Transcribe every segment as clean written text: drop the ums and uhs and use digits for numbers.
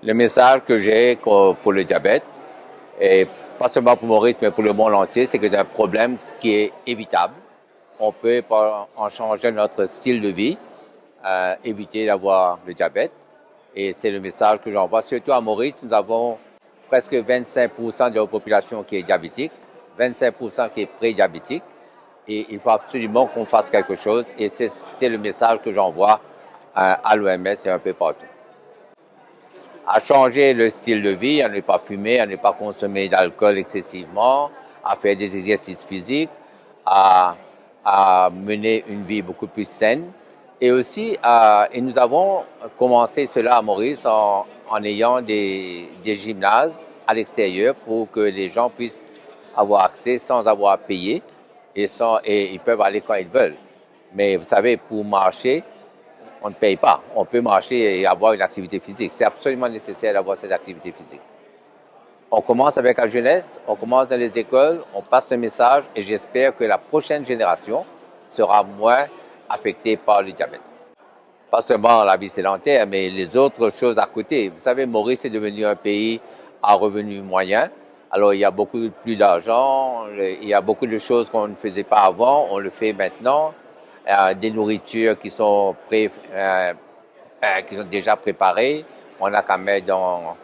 Le message que j'ai pour le diabète, et pas seulement pour Maurice, mais pour le monde entier, c'est que c'est un problème qui est évitable. On peut, en changeant notre style de vie, éviter d'avoir le diabète. Et c'est le message que j'envoie. Surtout à Maurice, nous avons presque 25% de la population qui est diabétique, 25% qui est pré-diabétique. Et il faut absolument qu'on fasse quelque chose. Et c'est le message que j'envoie à l'OMS et un peu partout. À changer le style de vie, à ne pas fumer, à ne pas consommer d'alcool excessivement, à faire des exercices physiques, à mener une vie beaucoup plus saine. Et aussi, et nous avons commencé cela à Maurice en ayant des gymnases à l'extérieur pour que les gens puissent avoir accès sans avoir à payer et ils peuvent aller quand ils veulent. Mais vous savez, pour marcher, on ne paye pas. On peut marcher et avoir une activité physique. C'est absolument nécessaire d'avoir cette activité physique. On commence avec la jeunesse, on commence dans les écoles, on passe le message et j'espère que la prochaine génération sera moins affectée par le diabète. Pas seulement la vie sédentaire, mais les autres choses à côté. Vous savez, Maurice est devenu un pays à revenus moyens. Alors, il y a beaucoup plus d'argent, il y a beaucoup de choses qu'on ne faisait pas avant, on le fait maintenant. Des nourritures qui sont déjà préparées, on n'a qu'à mettre dans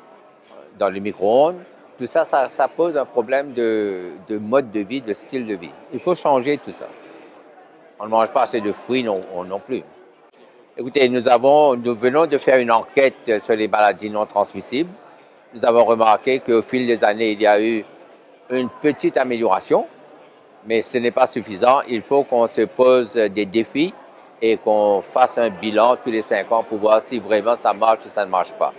le micro-ondes. Tout ça, ça pose un problème de mode de vie, de style de vie. Il faut changer tout ça. On ne mange pas assez de fruits non plus. Écoutez, nous venons de faire une enquête sur les maladies non transmissibles. Nous avons remarqué qu'au fil des années, il y a eu une petite amélioration, mais ce n'est pas suffisant. Il faut qu'on se pose des défis et qu'on fasse un bilan tous les 5 ans pour voir si vraiment ça marche ou ça ne marche pas.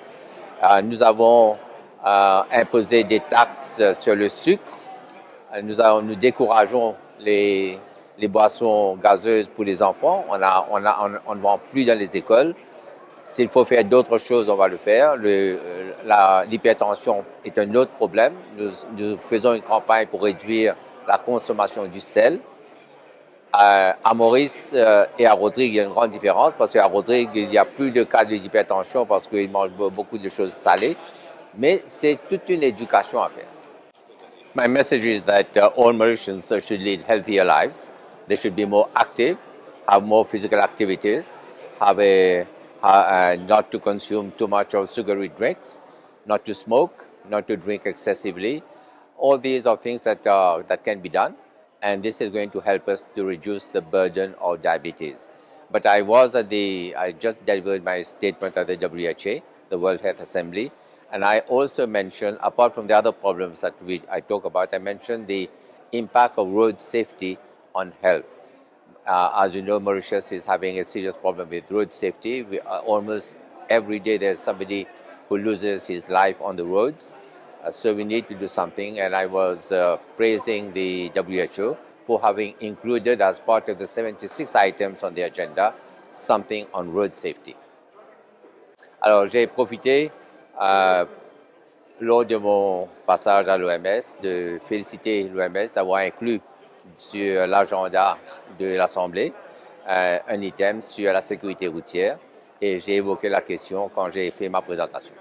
Nous avons imposé des taxes sur le sucre. Nous décourageons les boissons gazeuses pour les enfants. On ne vend plus dans les écoles. S'il faut faire d'autres choses, on va le faire. L'hypertension est un autre problème. Nous faisons une campagne pour réduire la consommation du sel. À Maurice et à Rodrigue, il y a une grande différence parce qu'à Rodrigue, il n'y a plus de cas d'hypertension parce qu'ils mangent beaucoup de choses salées. Mais c'est toute une éducation à faire. My message is that all Mauritians should lead healthier lives. They should be more active, have more physical activities, not to consume too much of sugary drinks, not to smoke, not to drink excessively. All these are things that can be done, and this is going to help us to reduce the burden of diabetes. But I just delivered my statement at the WHA, the World Health Assembly, and I also mentioned, apart from the other problems that I talk about, I mentioned the impact of road safety on health. As you know, Mauritius is having a serious problem with road safety. Almost every day there's somebody who loses his life on the roads. So we need to do something. And I was praising the WHO for having included as part of the 76 items on the agenda, something on road safety. Alors, j'ai profité lors de mon passage à l'OMS de féliciter l'OMS d'avoir inclus sur l'agenda de l'Assemblée un item sur la sécurité routière et j'ai évoqué la question quand j'ai fait ma présentation.